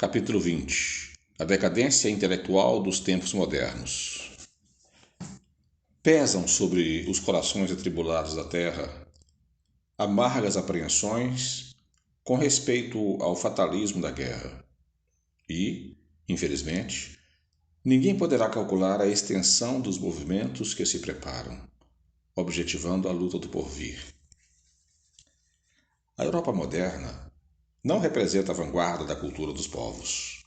Capítulo 20. A decadência intelectual dos tempos modernos. Pesam sobre os corações atribulados da terra amargas apreensões com respeito ao fatalismo da guerra. E, infelizmente, ninguém poderá calcular a extensão dos movimentos que se preparam, objetivando a luta do porvir. A Europa moderna não representa a vanguarda da cultura dos povos,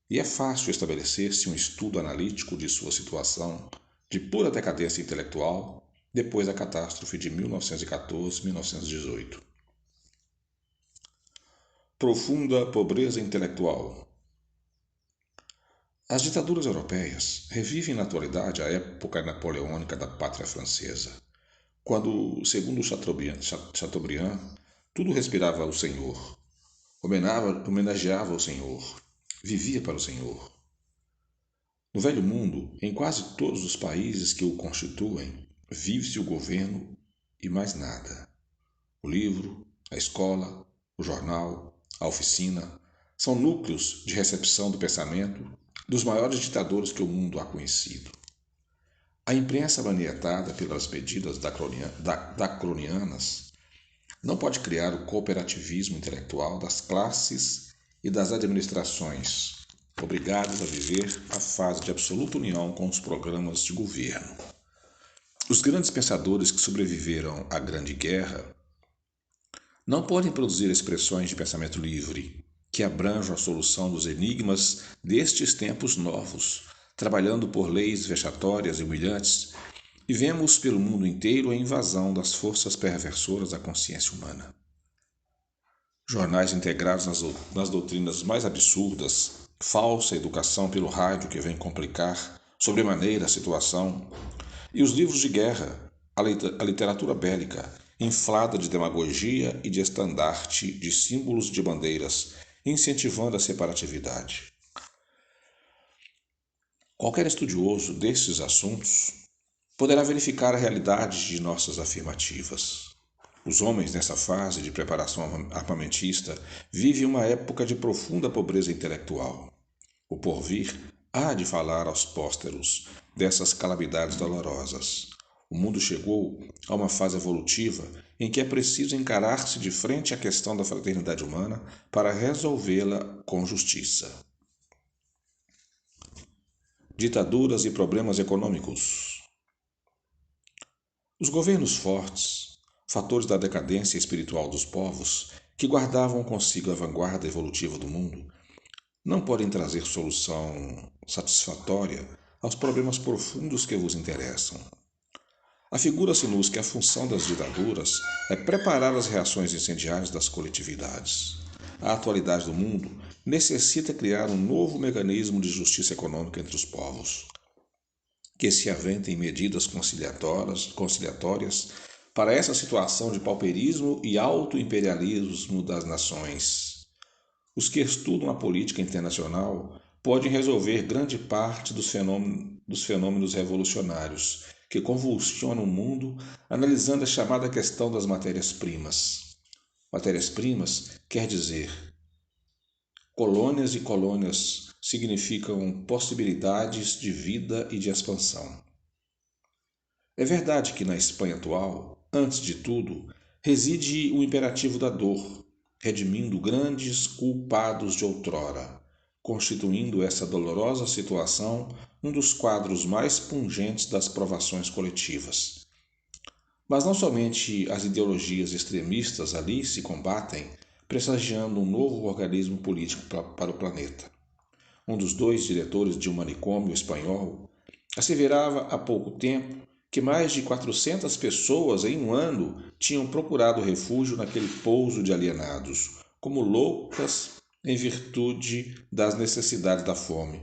e é fácil estabelecer-se um estudo analítico de sua situação de pura decadência intelectual depois da catástrofe de 1914-1918. Profunda pobreza intelectual. As ditaduras europeias revivem na atualidade a época napoleônica da pátria francesa, quando, segundo Chateaubriand, tudo respirava o Senhor, homenageava o Senhor, vivia para o Senhor. No Velho Mundo, em quase todos os países que o constituem, vive-se o governo e mais nada. O livro, a escola, o jornal, a oficina são núcleos de recepção do pensamento dos maiores ditadores que o mundo ha conhecido. A imprensa manietada pelas medidas dacronianas não pode criar o cooperativismo intelectual das classes e das administrações, obrigados a viver a fase de absoluta união com os programas de governo. Os grandes pensadores que sobreviveram à Grande Guerra não podem produzir expressões de pensamento livre que abranjam a solução dos enigmas destes tempos novos, trabalhando por leis vexatórias e humilhantes, e vemos pelo mundo inteiro a invasão das forças perversoras da consciência humana. Jornais integrados nas doutrinas mais absurdas, falsa educação pelo rádio que vem complicar sobremaneira a situação, e os livros de guerra, a literatura bélica, inflada de demagogia e de estandarte de símbolos de bandeiras, incentivando a separatividade. Qualquer estudioso desses assuntos poderá verificar a realidade de nossas afirmativas. Os homens, nessa fase de preparação armamentista, vivem uma época de profunda pobreza intelectual. O porvir há de falar aos pósteros dessas calamidades dolorosas. O mundo chegou a uma fase evolutiva em que é preciso encarar-se de frente à questão da fraternidade humana para resolvê-la com justiça. Ditaduras e problemas econômicos. Os governos fortes, fatores da decadência espiritual dos povos, que guardavam consigo a vanguarda evolutiva do mundo, não podem trazer solução satisfatória aos problemas profundos que vos interessam. Afigura-se-nos que a função das ditaduras é preparar as reações incendiárias das coletividades. A atualidade do mundo necessita criar um novo mecanismo de justiça econômica entre os povos, que se aventem medidas conciliatórias para essa situação de pauperismo e autoimperialismo das nações. Os que estudam a política internacional podem resolver grande parte dos fenômenos revolucionários que convulsionam o mundo, analisando a chamada questão das matérias-primas. Matérias-primas quer dizer colônias, e colônias significam possibilidades de vida e de expansão. É verdade que na Espanha atual, antes de tudo, reside o imperativo da dor, redimindo grandes culpados de outrora, constituindo essa dolorosa situação um dos quadros mais pungentes das provações coletivas. Mas não somente as ideologias extremistas ali se combatem, pressagiando um novo organismo político para o planeta. Um dos dois diretores de um manicômio espanhol asseverava há pouco tempo que mais de 400 pessoas em um ano tinham procurado refúgio naquele pouso de alienados, como loucas em virtude das necessidades da fome.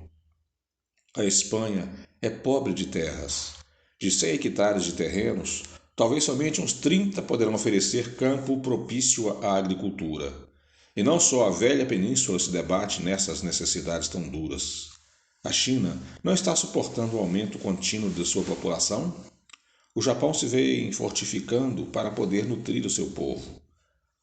A Espanha é pobre de terras. De 100 hectares de terrenos, talvez somente uns 30 poderão oferecer campo propício à agricultura. E não só a velha península se debate nessas necessidades tão duras. A China não está suportando o aumento contínuo de sua população? O Japão se vem fortificando para poder nutrir o seu povo.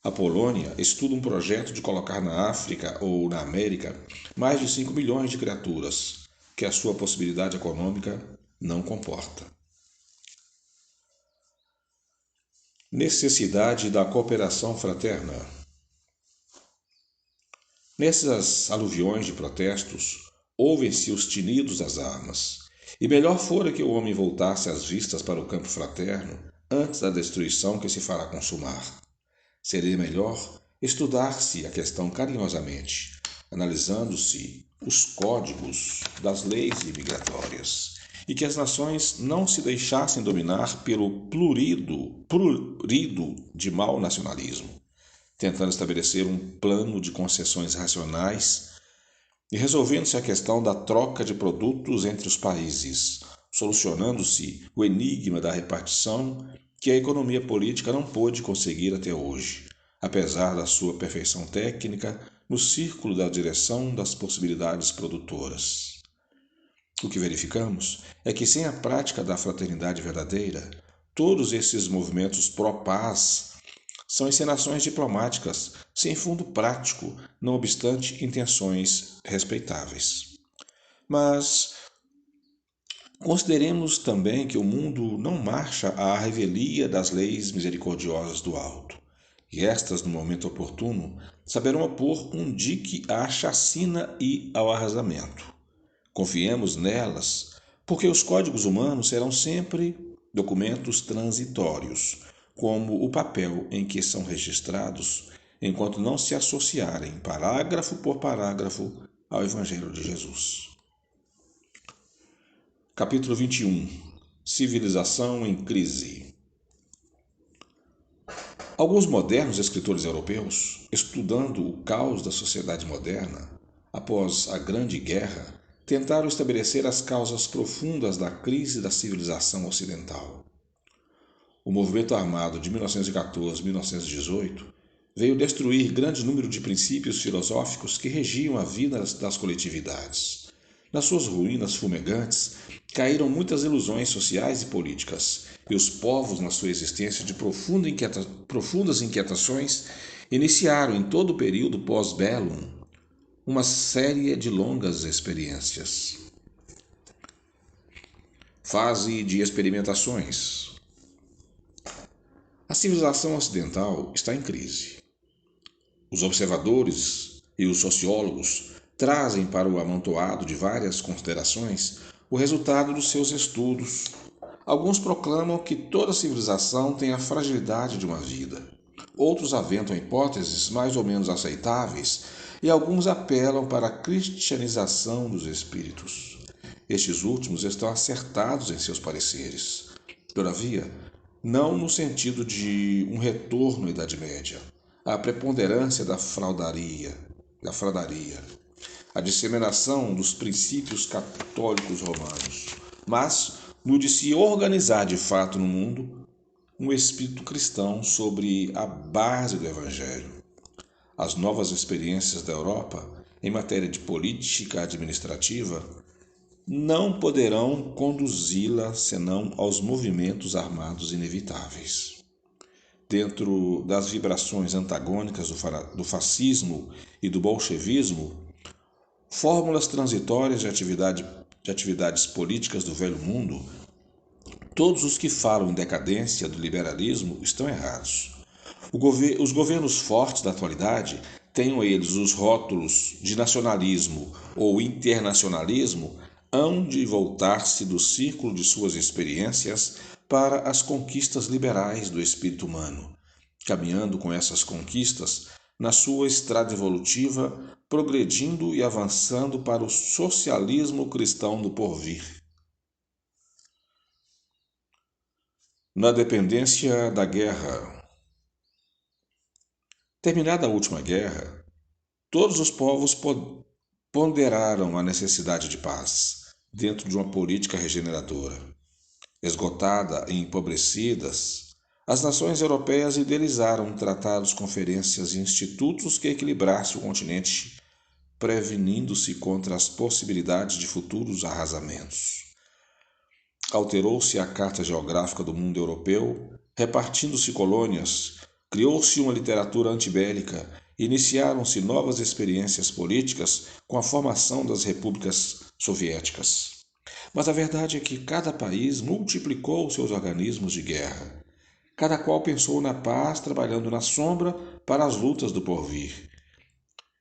A Polônia estuda um projeto de colocar na África ou na América mais de 5 milhões de criaturas, que a sua possibilidade econômica não comporta. Necessidade da cooperação fraterna. Nessas aluviões de protestos, ouvem-se os tinidos das armas, e melhor fora que o homem voltasse as vistas para o campo fraterno antes da destruição que se fará consumar. Seria melhor estudar-se a questão carinhosamente, analisando-se os códigos das leis imigratórias, e que as nações não se deixassem dominar pelo prurido de mau nacionalismo, tentando estabelecer um plano de concessões racionais e resolvendo-se a questão da troca de produtos entre os países, solucionando-se o enigma da repartição que a economia política não pôde conseguir até hoje, apesar da sua perfeição técnica no círculo da direção das possibilidades produtoras. O que verificamos é que sem a prática da fraternidade verdadeira, todos esses movimentos pró-paz são encenações diplomáticas sem fundo prático, não obstante intenções respeitáveis. Mas consideremos também que o mundo não marcha à revelia das leis misericordiosas do alto, e estas, no momento oportuno, saberão opor um dique à chacina e ao arrasamento. Confiemos nelas, porque os códigos humanos serão sempre documentos transitórios, como o papel em que são registrados, enquanto não se associarem parágrafo por parágrafo ao Evangelho de Jesus. Capítulo 21. Civilização em crise. Alguns modernos escritores europeus, estudando o caos da sociedade moderna, após a Grande Guerra, tentaram estabelecer as causas profundas da crise da civilização ocidental. O movimento armado de 1914-1918 veio destruir grande número de princípios filosóficos que regiam a vida das coletividades. Nas suas ruínas fumegantes, caíram muitas ilusões sociais e políticas, e os povos, na sua existência de profundas inquietações, iniciaram em todo o período pós-bellum uma série de longas experiências. Fase de experimentações. A civilização ocidental está em crise. Os observadores e os sociólogos trazem para o amontoado de várias considerações o resultado dos seus estudos. Alguns proclamam que toda civilização tem a fragilidade de uma vida. Outros aventam hipóteses mais ou menos aceitáveis e alguns apelam para a cristianização dos espíritos. Estes últimos estão acertados em seus pareceres. Todavia, não no sentido de um retorno à Idade Média, à preponderância da fraudaria, a disseminação dos princípios católicos romanos, mas no de se organizar de fato no mundo um espírito cristão sobre a base do Evangelho. As novas experiências da Europa em matéria de política administrativa não poderão conduzi-la senão aos movimentos armados inevitáveis. Dentro das vibrações antagônicas do fascismo e do bolchevismo, fórmulas transitórias de atividades políticas do velho mundo, todos os que falam em decadência do liberalismo estão errados. Os governos fortes da atualidade, tenham eles os rótulos de nacionalismo ou internacionalismo, hão de voltar-se do círculo de suas experiências para as conquistas liberais do espírito humano, caminhando com essas conquistas na sua estrada evolutiva, progredindo e avançando para o socialismo cristão do porvir. Na dependência da guerra. Terminada a última guerra, todos os povos ponderaram a necessidade de paz, dentro de uma política regeneradora. Esgotada e empobrecidas, as nações europeias idealizaram tratados, conferências e institutos que equilibrassem o continente, prevenindo-se contra as possibilidades de futuros arrasamentos. Alterou-se a carta geográfica do mundo europeu, repartindo-se colônias Criou-se uma literatura antibélica e iniciaram-se novas experiências políticas com a formação das repúblicas soviéticas. Mas a verdade é que cada país multiplicou seus organismos de guerra. Cada qual pensou na paz, trabalhando na sombra para as lutas do porvir.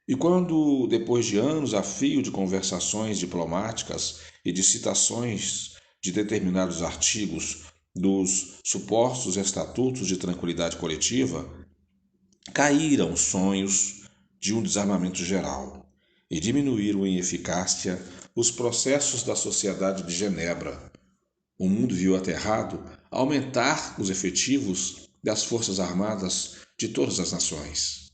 E quando, depois de anos a fio de conversações diplomáticas e de citações de determinados artigos dos supostos estatutos de tranquilidade coletiva, caíram os sonhos de um desarmamento geral e diminuíram em eficácia os processos da Sociedade de Genebra, o mundo viu aterrado aumentar os efetivos das forças armadas de todas as nações.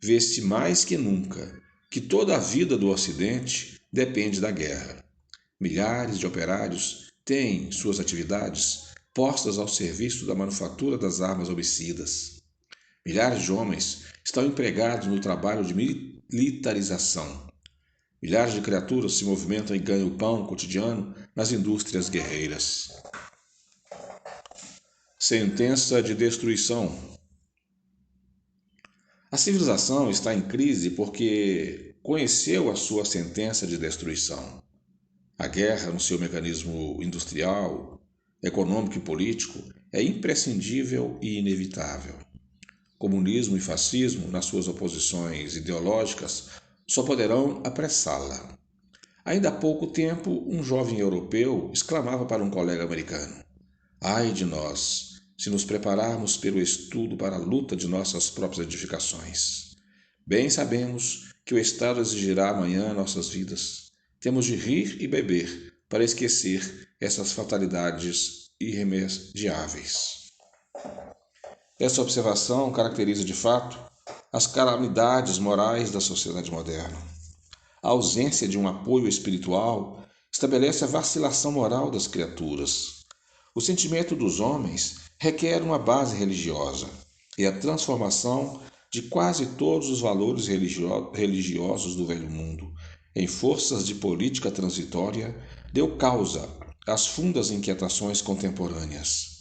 Vê-se mais que nunca que toda a vida do Ocidente depende da guerra. Milhares de operários têm suas atividades postas ao serviço da manufatura das armas homicidas. Milhares de homens estão empregados no trabalho de militarização. Milhares de criaturas se movimentam e ganham o pão cotidiano nas indústrias guerreiras. Sentença de destruição. A civilização está em crise porque conheceu a sua sentença de destruição. A guerra, no seu mecanismo industrial, econômico e político, é imprescindível e inevitável. Comunismo e fascismo, nas suas oposições ideológicas, só poderão apressá-la. Ainda há pouco tempo, um jovem europeu exclamava para um colega americano: "Ai de nós, se nos prepararmos pelo estudo para a luta de nossas próprias edificações. Bem sabemos que o Estado exigirá amanhã nossas vidas. Temos de rir e beber para esquecer essas fatalidades irremediáveis." Essa observação caracteriza de fato as calamidades morais da sociedade moderna. A ausência de um apoio espiritual estabelece a vacilação moral das criaturas. O sentimento dos homens requer uma base religiosa e a transformação de quase todos os valores religiosos do velho mundo em forças de política transitória deu causa às fundas inquietações contemporâneas.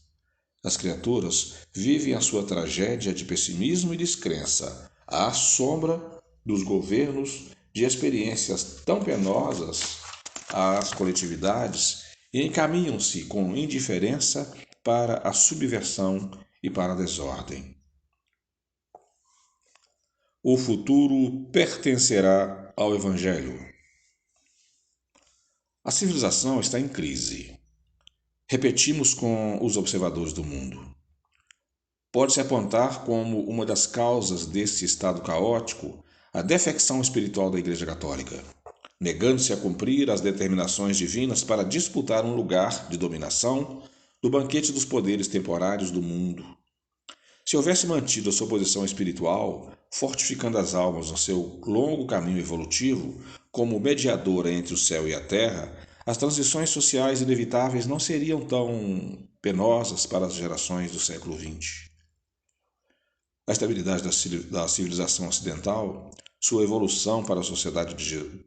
As criaturas vivem a sua tragédia de pessimismo e descrença à sombra dos governos de experiências tão penosas às coletividades e encaminham-se com indiferença para a subversão e para a desordem. O futuro pertencerá ao Evangelho. A civilização está em crise. Repetimos com os observadores do mundo. Pode-se apontar como uma das causas desse estado caótico a defecção espiritual da Igreja Católica, negando-se a cumprir as determinações divinas para disputar um lugar de dominação no banquete dos poderes temporários do mundo. Se houvesse mantido a sua posição espiritual, fortificando as almas no seu longo caminho evolutivo, como mediadora entre o céu e a terra, as transições sociais inevitáveis não seriam tão penosas para as gerações do século XX. A estabilidade da civilização ocidental, sua evolução para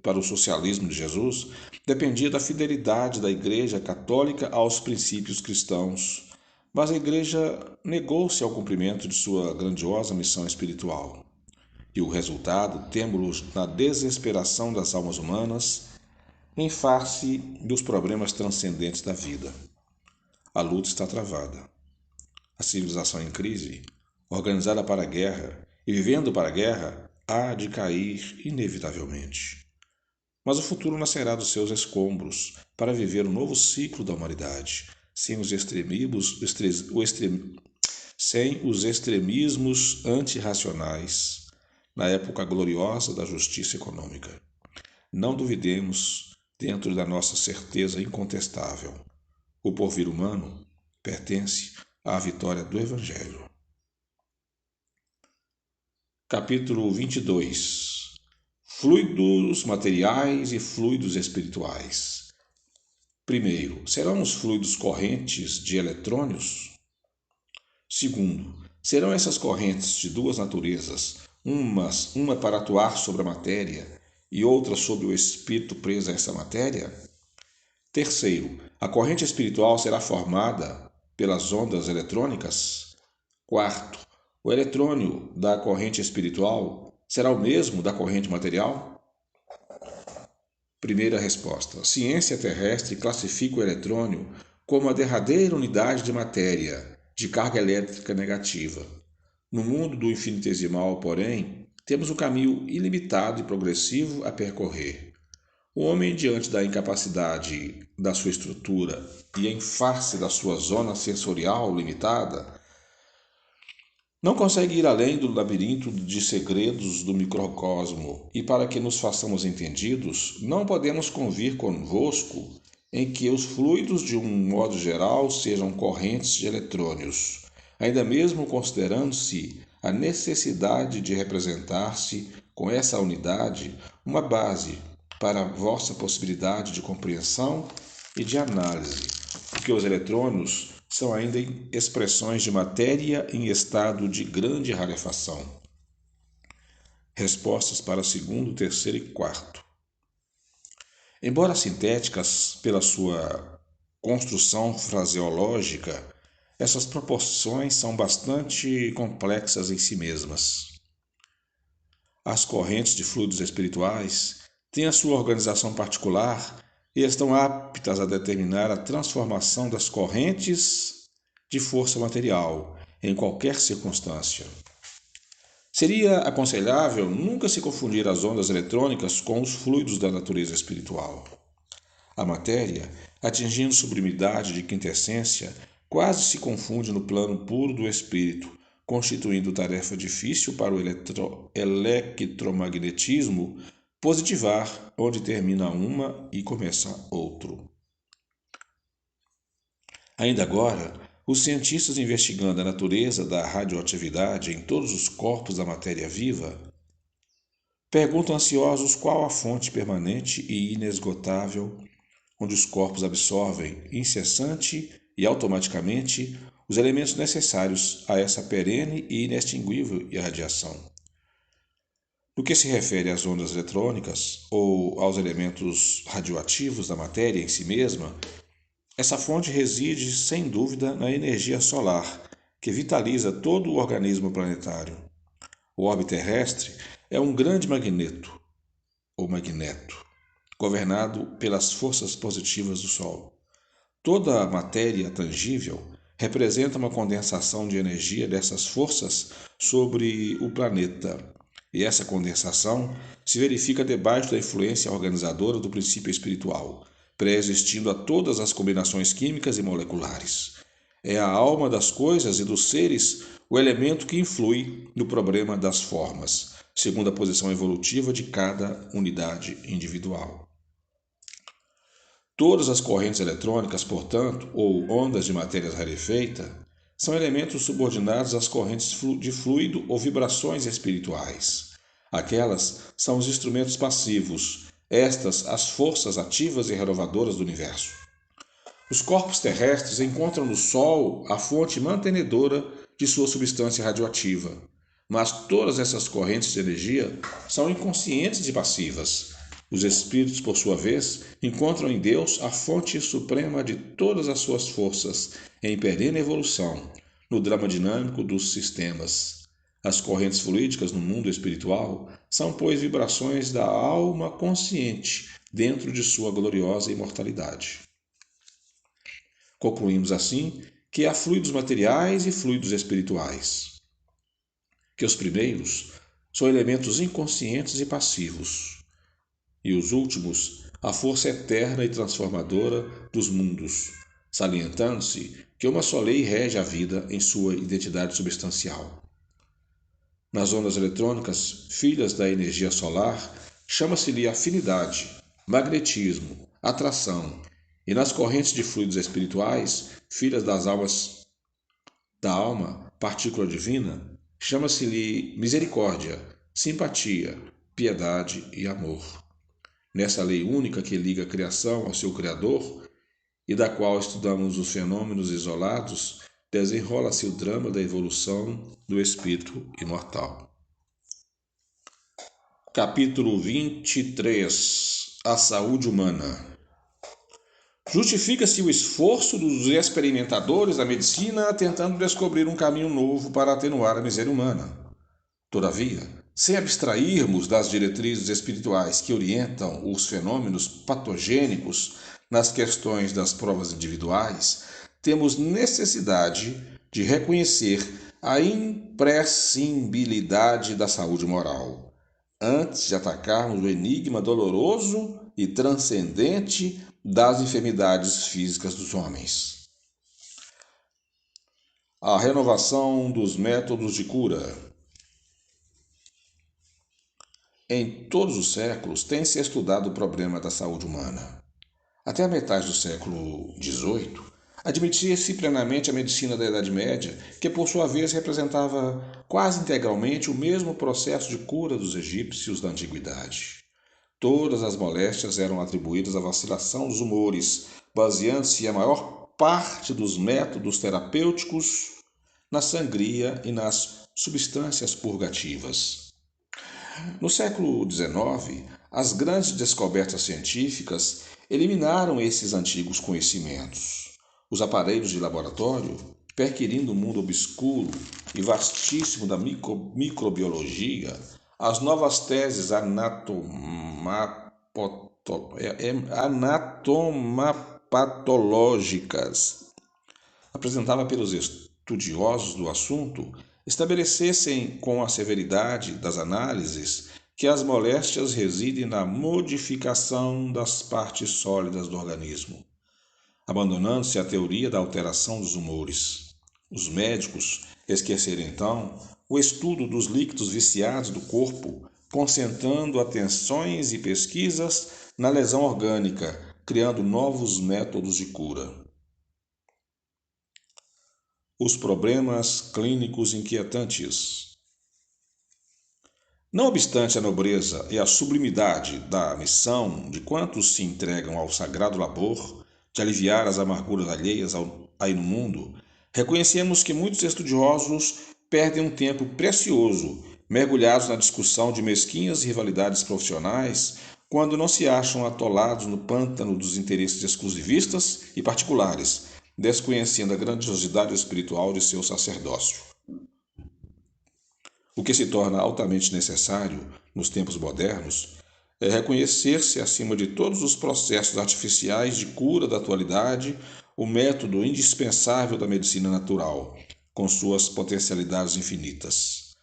para o socialismo de Jesus, dependia da fidelidade da Igreja Católica aos princípios cristãos, mas a Igreja negou-se ao cumprimento de sua grandiosa missão espiritual. E o resultado temos na desesperação das almas humanas em face dos problemas transcendentes da vida. A luta está travada. A civilização em crise, organizada para a guerra e vivendo para a guerra, há de cair inevitavelmente. Mas o futuro nascerá dos seus escombros para viver um novo ciclo da humanidade, sem os extremismos antirracionais, na época gloriosa da justiça econômica. Não duvidemos dentro da nossa certeza incontestável. O porvir humano pertence à vitória do Evangelho. Capítulo 22. Fluidos materiais e fluidos espirituais. Primeiro, serão os fluidos correntes de eletrônios? Segundo, serão essas correntes de duas naturezas, uma para atuar sobre a matéria e outra sobre o espírito preso a essa matéria? Terceiro, a corrente espiritual será formada pelas ondas eletrônicas? Quarto, O eletrônio da corrente espiritual será o mesmo da corrente material? Primeira resposta. A ciência terrestre classifica o eletrônio como a derradeira unidade de matéria, de carga elétrica negativa. No mundo do infinitesimal, porém, temos um caminho ilimitado e progressivo a percorrer. O homem, diante da incapacidade da sua estrutura e em face da sua zona sensorial limitada, não consegue ir além do labirinto de segredos do microcosmo, e para que nos façamos entendidos, não podemos convir convosco em que os fluidos, de um modo geral, sejam correntes de eletrônios, ainda mesmo considerando-se a necessidade de representar-se com essa unidade uma base para a vossa possibilidade de compreensão e de análise, porque os eletrônios são ainda expressões de matéria em estado de grande rarefação. Respostas para o segundo, terceiro e quarto. Embora sintéticas pela sua construção fraseológica, essas proporções são bastante complexas em si mesmas. As correntes de fluidos espirituais têm a sua organização particular e estão aptas a determinar a transformação das correntes de força material em qualquer circunstância. Seria aconselhável nunca se confundir as ondas eletrônicas com os fluidos da natureza espiritual. A matéria, atingindo sublimidade de quintessência, quase se confunde no plano puro do espírito, constituindo tarefa difícil para o eletromagnetismo positivar onde termina uma e começa outro. Ainda agora, os cientistas investigando a natureza da radioatividade em todos os corpos da matéria viva perguntam ansiosos qual a fonte permanente e inesgotável onde os corpos absorvem incessante e automaticamente os elementos necessários a essa perene e inextinguível irradiação. No que se refere às ondas eletrônicas ou aos elementos radioativos da matéria em si mesma, essa fonte reside, sem dúvida, na energia solar, que vitaliza todo o organismo planetário. O orbe terrestre é um grande magneto, ou magneto, governado pelas forças positivas do Sol. Toda a matéria tangível representa uma condensação de energia dessas forças sobre o planeta, e essa condensação se verifica debaixo da influência organizadora do princípio espiritual, pré-existindo a todas as combinações químicas e moleculares. É a alma das coisas e dos seres o elemento que influi no problema das formas, segundo a posição evolutiva de cada unidade individual. Todas as correntes eletrônicas, portanto, ou ondas de matéria rarefeita, são elementos subordinados às correntes de fluido ou vibrações espirituais. Aquelas são os instrumentos passivos, estas as forças ativas e renovadoras do universo. Os corpos terrestres encontram no Sol a fonte mantenedora de sua substância radioativa, mas todas essas correntes de energia são inconscientes e passivas. Os espíritos, por sua vez, encontram em Deus a fonte suprema de todas as suas forças, em perene evolução, no drama dinâmico dos sistemas. As correntes fluídicas no mundo espiritual são, pois, vibrações da alma consciente dentro de sua gloriosa imortalidade. Concluímos assim que há fluidos materiais e fluidos espirituais, que os primeiros são elementos inconscientes e passivos, e os últimos, a força eterna e transformadora dos mundos, salientando-se que uma só lei rege a vida em sua identidade substancial. Nas ondas eletrônicas, filhas da energia solar, chama-se-lhe afinidade, magnetismo, atração, e nas correntes de fluidos espirituais, filhas da alma, partícula divina, chama-se-lhe misericórdia, simpatia, piedade e amor. Nessa lei única que liga a criação ao seu Criador e da qual estudamos os fenômenos isolados, desenrola-se o drama da evolução do espírito imortal. Capítulo 23. A saúde humana. Justifica-se o esforço dos experimentadores da medicina tentando descobrir um caminho novo para atenuar a miséria humana. Todavia, sem abstrairmos das diretrizes espirituais que orientam os fenômenos patogênicos nas questões das provas individuais, temos necessidade de reconhecer a imprescindibilidade da saúde moral, antes de atacarmos o enigma doloroso e transcendente das enfermidades físicas dos homens. A renovação dos métodos de cura. Em todos os séculos tem-se estudado o problema da saúde humana. Até a metade do século XVIII, admitia-se plenamente a medicina da Idade Média, que por sua vez representava quase integralmente o mesmo processo de cura dos egípcios da antiguidade. Todas as moléstias eram atribuídas à vacilação dos humores, baseando-se a maior parte dos métodos terapêuticos na sangria e nas substâncias purgativas. No século XIX, as grandes descobertas científicas eliminaram esses antigos conhecimentos. Os aparelhos de laboratório, perquirindo o mundo obscuro e vastíssimo da microbiologia, as novas teses anatomapatológicas apresentadas pelos estudiosos do assunto estabelecessem com a severidade das análises que as moléstias residem na modificação das partes sólidas do organismo, abandonando-se a teoria da alteração dos humores. Os médicos esqueceram então o estudo dos líquidos viciados do corpo, concentrando atenções e pesquisas na lesão orgânica, criando novos métodos de cura. Os problemas clínicos inquietantes. Não obstante a nobreza e a sublimidade da missão de quantos se entregam ao sagrado labor de aliviar as amarguras alheias aí no mundo, reconhecemos que muitos estudiosos perdem um tempo precioso mergulhados na discussão de mesquinhas rivalidades profissionais quando não se acham atolados no pântano dos interesses exclusivistas e particulares, desconhecendo a grandiosidade espiritual de seu sacerdócio. O que se torna altamente necessário nos tempos modernos é reconhecer-se acima de todos os processos artificiais de cura da atualidade o método indispensável da medicina natural, com suas potencialidades infinitas.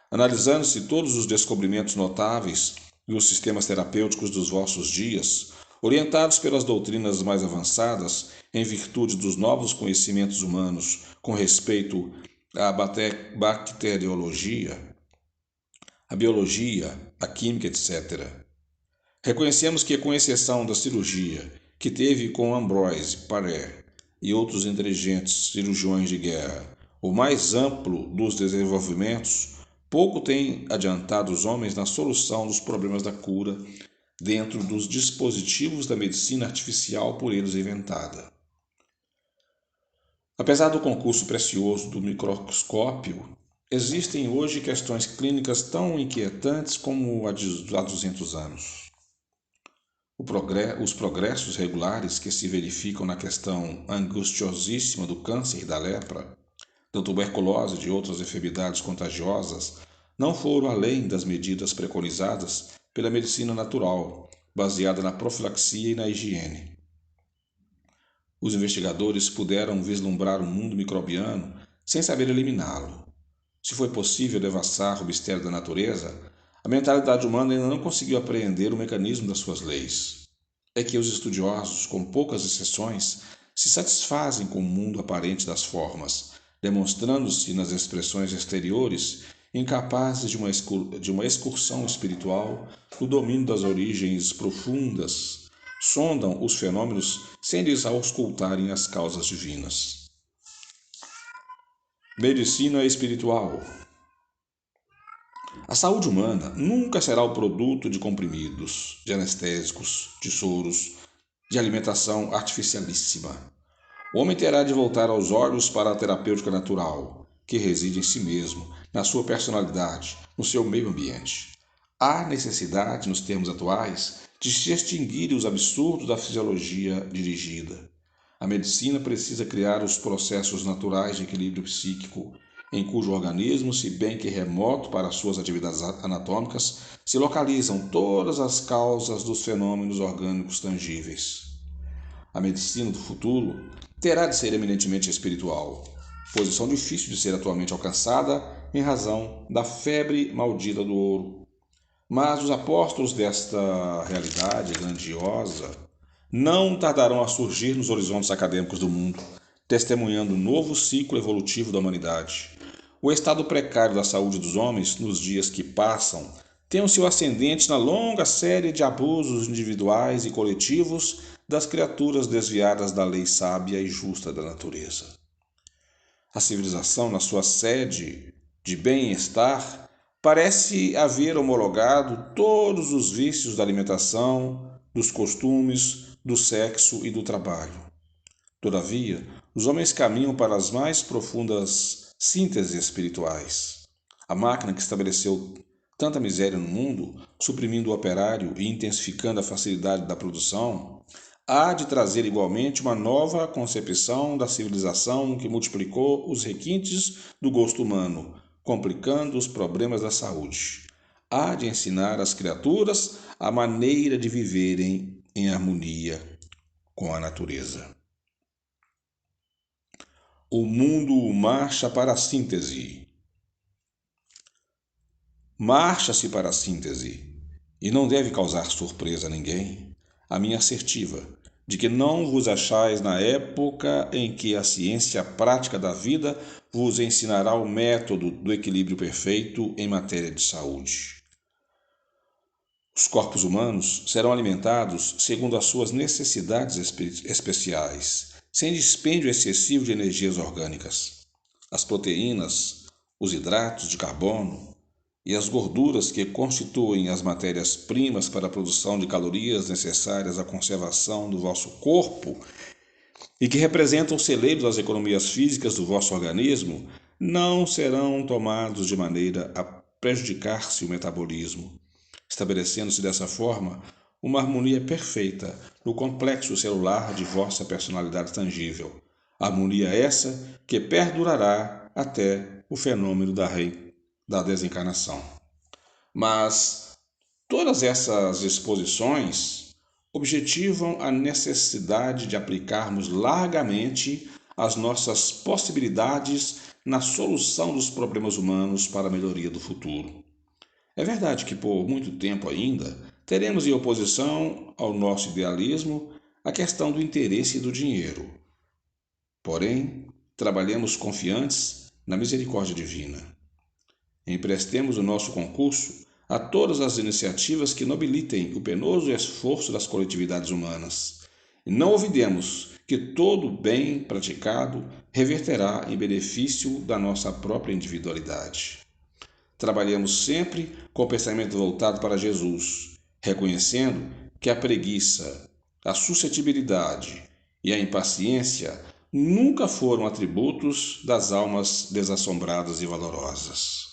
Analisando-se todos os descobrimentos notáveis e os sistemas terapêuticos dos vossos dias, orientados pelas doutrinas mais avançadas, em virtude dos novos conhecimentos humanos com respeito à bacteriologia, a biologia, a química, etc. Reconhecemos que, com exceção da cirurgia, que teve com Ambroise Paré e outros inteligentes cirurgiões de guerra, o mais amplo dos desenvolvimentos, pouco tem adiantado os homens na solução dos problemas da cura dentro dos dispositivos da medicina artificial por eles inventada. Apesar do concurso precioso do microscópio, existem hoje questões clínicas tão inquietantes como a de há 200 anos. Os progressos regulares que se verificam na questão angustiosíssima do câncer e da lepra, da tuberculose e de outras enfermidades contagiosas não foram além das medidas preconizadas pela medicina natural, baseada na profilaxia e na higiene. Os investigadores puderam vislumbrar o mundo microbiano sem saber eliminá-lo. Se foi possível devassar o mistério da natureza, a mentalidade humana ainda não conseguiu apreender o mecanismo das suas leis. É que os estudiosos, com poucas exceções, se satisfazem com o mundo aparente das formas, demonstrando-se nas expressões exteriores incapazes de uma excursão espiritual no domínio das origens profundas, sondam os fenômenos sem lhes auscultarem as causas divinas. Medicina espiritual. A saúde humana nunca será o produto de comprimidos, de anestésicos, de soros, de alimentação artificialíssima. O homem terá de voltar aos olhos para a terapêutica natural, que reside em si mesmo, na sua personalidade, no seu meio ambiente. Há necessidade, nos termos atuais, de se extinguir os absurdos da fisiologia dirigida. A medicina precisa criar os processos naturais de equilíbrio psíquico, em cujo organismo, se bem que remoto para suas atividades anatômicas, se localizam todas as causas dos fenômenos orgânicos tangíveis. A medicina do futuro terá de ser eminentemente espiritual, posição difícil de ser atualmente alcançada em razão da febre maldita do ouro. Mas os apóstolos desta realidade grandiosa não tardarão a surgir nos horizontes acadêmicos do mundo, testemunhando um novo ciclo evolutivo da humanidade. O estado precário da saúde dos homens nos dias que passam tem o seu ascendente na longa série de abusos individuais e coletivos das criaturas desviadas da lei sábia e justa da natureza. A civilização, na sua sede de bem-estar, parece haver homologado todos os vícios da alimentação, dos costumes, do sexo e do trabalho. Todavia, os homens caminham para as mais profundas sínteses espirituais. A máquina que estabeleceu tanta miséria no mundo, suprimindo o operário e intensificando a facilidade da produção, há de trazer igualmente uma nova concepção da civilização que multiplicou os requintes do gosto humano, complicando os problemas da saúde. Há de ensinar às criaturas a maneira de viverem em harmonia com a natureza. O mundo marcha para a síntese. Marcha-se para a síntese, e não deve causar surpresa a ninguém a minha assertiva de que não vos achais na época em que a ciência prática da vida vos ensinará o método do equilíbrio perfeito em matéria de saúde. Os corpos humanos serão alimentados segundo as suas necessidades especiais, sem dispêndio excessivo de energias orgânicas. As proteínas, os hidratos de carbono e as gorduras que constituem as matérias-primas para a produção de calorias necessárias à conservação do vosso corpo e que representam o celeiro das economias físicas do vosso organismo, não serão tomados de maneira a prejudicar-se o metabolismo, estabelecendo-se dessa forma uma harmonia perfeita no complexo celular de vossa personalidade tangível. Harmonia essa que perdurará até o fenômeno da desencarnação. Mas todas essas exposições objetivam a necessidade de aplicarmos largamente as nossas possibilidades na solução dos problemas humanos para a melhoria do futuro. É verdade que por muito tempo ainda teremos em oposição ao nosso idealismo a questão do interesse e do dinheiro. Porém, trabalhemos confiantes na misericórdia divina. Emprestemos o nosso concurso a todas as iniciativas que nobilitem o penoso esforço das coletividades humanas. E não olvidemos que todo bem praticado reverterá em benefício da nossa própria individualidade. Trabalhemos sempre com o pensamento voltado para Jesus, reconhecendo que a preguiça, a suscetibilidade e a impaciência nunca foram atributos das almas desassombradas e valorosas.